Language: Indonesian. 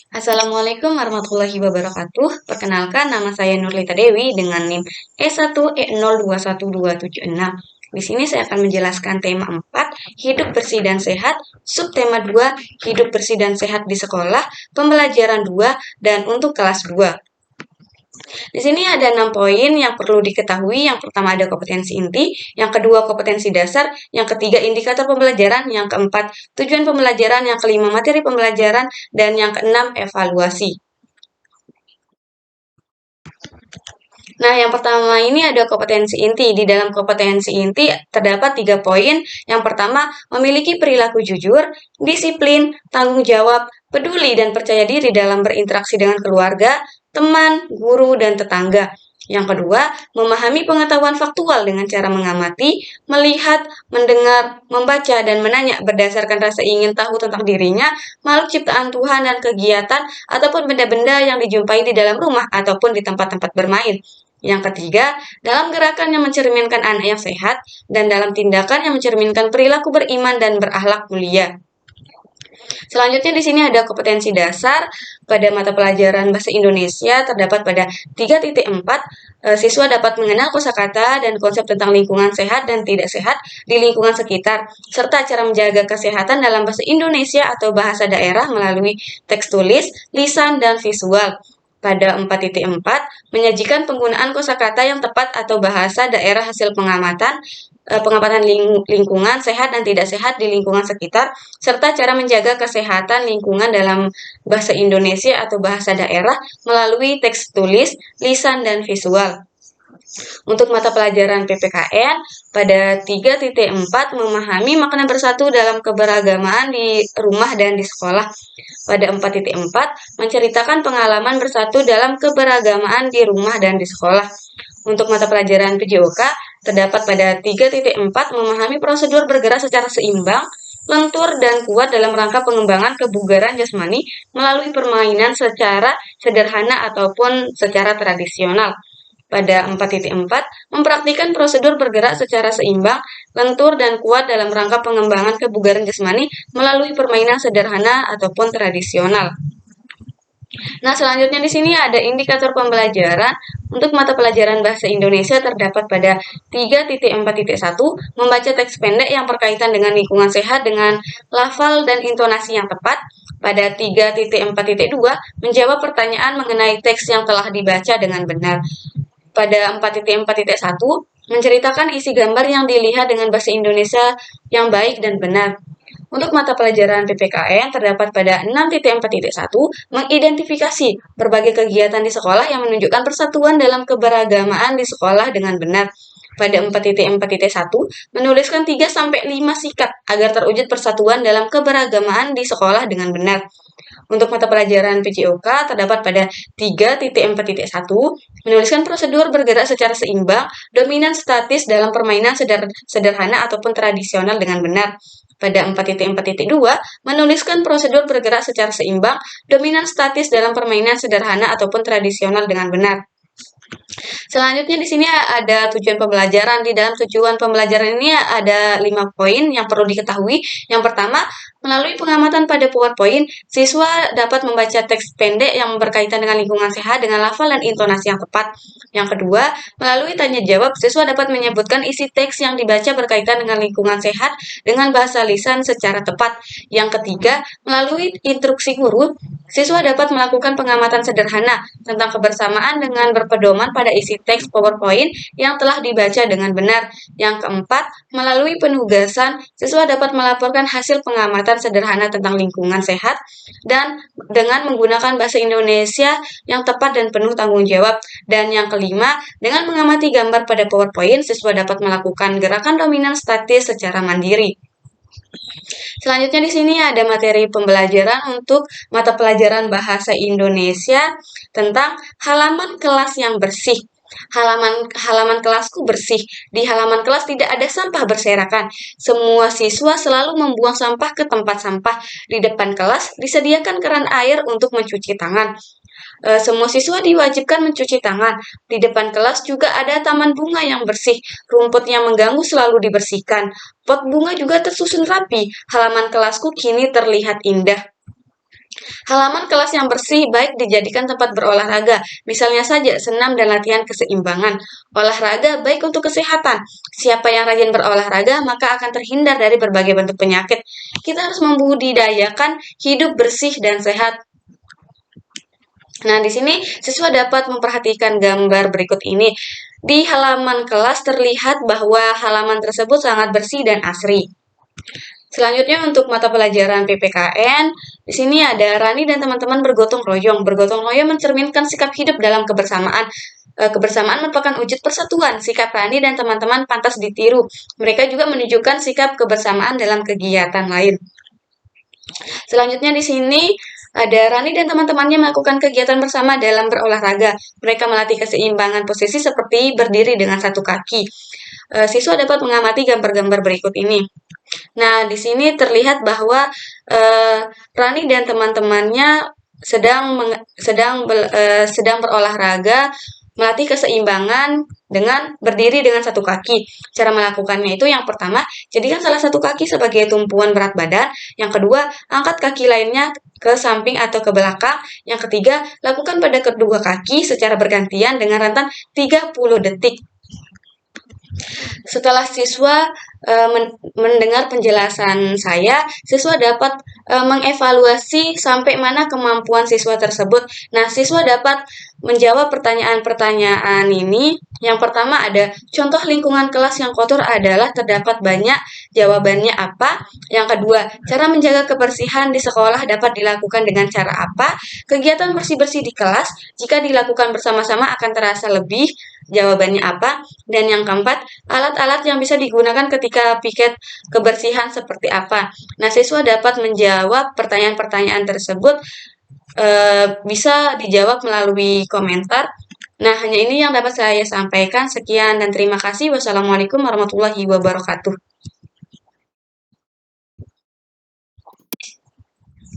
Assalamualaikum warahmatullahi wabarakatuh. Perkenalkan, nama saya Nurlita Dewi dengan NIM E1E021276. Di sini saya akan menjelaskan tema 4, hidup bersih dan sehat, subtema 2, hidup bersih dan sehat di sekolah, pembelajaran 2, dan untuk kelas 2. Di sini ada 6 poin yang perlu diketahui. Yang pertama ada kompetensi inti, yang kedua kompetensi dasar, yang ketiga indikator pembelajaran, yang keempat tujuan pembelajaran, yang kelima materi pembelajaran, dan yang keenam evaluasi. Nah, yang pertama ini ada kompetensi inti. Di dalam kompetensi inti terdapat 3 poin. Yang pertama, memiliki perilaku jujur, disiplin, tanggung jawab, peduli, dan percaya diri dalam berinteraksi dengan keluarga, teman, guru, dan tetangga. Yang kedua, memahami pengetahuan faktual dengan cara mengamati, melihat, mendengar, membaca, dan menanya berdasarkan rasa ingin tahu tentang dirinya, makhluk ciptaan Tuhan, dan kegiatan ataupun benda-benda yang dijumpai di dalam rumah ataupun di tempat-tempat bermain. Yang ketiga, dalam gerakan yang mencerminkan anak yang sehat dan dalam tindakan yang mencerminkan perilaku beriman dan berakhlak mulia. Selanjutnya di sini ada kompetensi dasar pada mata pelajaran bahasa Indonesia terdapat pada 3.4. Siswa dapat mengenal kosakata dan konsep tentang lingkungan sehat dan tidak sehat di lingkungan sekitar, serta cara menjaga kesehatan dalam bahasa Indonesia atau bahasa daerah melalui teks tulis, lisan, dan visual. Pada 4.4, menyajikan penggunaan kosakata yang tepat atau bahasa daerah hasil pengamatan lingkungan sehat dan tidak sehat di lingkungan sekitar, serta cara menjaga kesehatan lingkungan dalam bahasa Indonesia atau bahasa daerah melalui teks tulis, lisan, dan visual. Untuk mata pelajaran PPKN, pada 3.4 memahami makna bersatu dalam keberagamaan di rumah dan di sekolah. Pada 4.4 menceritakan pengalaman bersatu dalam keberagamaan di rumah dan di sekolah. Untuk mata pelajaran PJOK, terdapat pada 3.4 memahami prosedur bergerak secara seimbang, lentur, dan kuat dalam rangka pengembangan kebugaran jasmani melalui permainan secara sederhana ataupun secara tradisional. Pada 4.4, mempraktikkan prosedur bergerak secara seimbang, lentur, dan kuat dalam rangka pengembangan kebugaran jasmani melalui permainan sederhana ataupun tradisional. Nah, selanjutnya di sini ada indikator pembelajaran. Untuk mata pelajaran bahasa Indonesia terdapat pada 3.4.1, membaca teks pendek yang berkaitan dengan lingkungan sehat dengan lafal dan intonasi yang tepat. Pada 3.4.2, menjawab pertanyaan mengenai teks yang telah dibaca dengan benar. Pada 4.4.1, menceritakan isi gambar yang dilihat dengan bahasa Indonesia yang baik dan benar. Untuk mata pelajaran PPKN terdapat pada 6.4.1, mengidentifikasi berbagai kegiatan di sekolah yang menunjukkan persatuan dalam keberagamaan di sekolah dengan benar. Pada 4.4.1, menuliskan 3-5 sikap agar terwujud persatuan dalam keberagamaan di sekolah dengan benar. Untuk mata pelajaran PJOK terdapat pada 3.4.1, menuliskan prosedur bergerak secara seimbang, dominan statis dalam permainan sederhana ataupun tradisional dengan benar. Pada 4.4.2, menuliskan prosedur bergerak secara seimbang, dominan statis dalam permainan sederhana ataupun tradisional dengan benar. Selanjutnya di sini ada tujuan pembelajaran. Di dalam tujuan pembelajaran ini ada 5 poin yang perlu diketahui. Yang pertama, melalui pengamatan pada PowerPoint, siswa dapat membaca teks pendek yang berkaitan dengan lingkungan sehat dengan lafal dan intonasi yang tepat. Yang kedua, melalui tanya jawab, siswa dapat menyebutkan isi teks yang dibaca berkaitan dengan lingkungan sehat dengan bahasa lisan secara tepat. Yang ketiga, melalui instruksi guru, siswa dapat melakukan pengamatan sederhana tentang kebersamaan dengan berpedoman pada isi teks PowerPoint yang telah dibaca dengan benar. Yang keempat, melalui penugasan, siswa dapat melaporkan hasil pengamatan sederhana tentang lingkungan sehat dan dengan menggunakan bahasa Indonesia yang tepat dan penuh tanggung jawab. Dan yang kelima, dengan mengamati gambar pada PowerPoint, siswa dapat melakukan gerakan dominan statis secara mandiri. Selanjutnya di sini ada materi pembelajaran untuk mata pelajaran bahasa Indonesia tentang halaman kelas yang bersih. Halaman kelasku bersih. Di halaman kelas tidak ada sampah berserakan. Semua siswa selalu membuang sampah ke tempat sampah. Di depan kelas disediakan keran air untuk mencuci tangan. Semua siswa diwajibkan mencuci tangan. Di depan kelas juga ada taman bunga yang bersih. Rumput yang mengganggu selalu dibersihkan. Pot bunga juga tersusun rapi. Halaman kelasku kini terlihat indah. Halaman kelas yang bersih baik dijadikan tempat berolahraga, misalnya saja senam dan latihan keseimbangan. Olahraga baik untuk kesehatan. Siapa yang rajin berolahraga maka akan terhindar dari berbagai bentuk penyakit. Kita harus membudidayakan hidup bersih dan sehat. Nah, di sini siswa dapat memperhatikan gambar berikut ini. Di halaman kelas terlihat bahwa halaman tersebut sangat bersih dan asri. Selanjutnya untuk mata pelajaran PPKN, di sini ada Rani dan teman-teman bergotong royong. Bergotong royong mencerminkan sikap hidup dalam kebersamaan. Kebersamaan merupakan wujud persatuan. Sikap Rani dan teman-teman pantas ditiru. Mereka juga menunjukkan sikap kebersamaan dalam kegiatan lain. Selanjutnya di sini ada Rani dan teman-temannya melakukan kegiatan bersama dalam berolahraga. Mereka melatih keseimbangan posisi seperti berdiri dengan satu kaki. Siswa dapat mengamati gambar-gambar berikut ini. Nah, di sini terlihat bahwa Rani dan teman-temannya sedang berolahraga, melatih keseimbangan dengan berdiri dengan satu kaki. Cara melakukannya itu yang pertama, jadikan salah satu kaki sebagai tumpuan berat badan. Yang kedua, angkat kaki lainnya ke samping atau ke belakang. Yang ketiga, lakukan pada kedua kaki secara bergantian dengan rentan 30 detik. Setelah siswa mendengar penjelasan saya, siswa dapat mengevaluasi sampai mana kemampuan siswa tersebut. Nah, siswa dapat menjawab pertanyaan-pertanyaan ini. Yang pertama ada contoh lingkungan kelas yang kotor adalah terdapat banyak. Jawabannya apa? Yang kedua, cara menjaga kebersihan di sekolah dapat dilakukan dengan cara apa? Kegiatan bersih-bersih di kelas jika dilakukan bersama-sama akan terasa lebih. Jawabannya apa? Dan yang keempat, alat-alat yang bisa digunakan ketika piket kebersihan seperti apa. Nah, siswa dapat menjawab pertanyaan-pertanyaan tersebut bisa dijawab melalui komentar. Nah, hanya ini yang dapat saya sampaikan. Sekian dan terima kasih. Wassalamualaikum warahmatullahi wabarakatuh.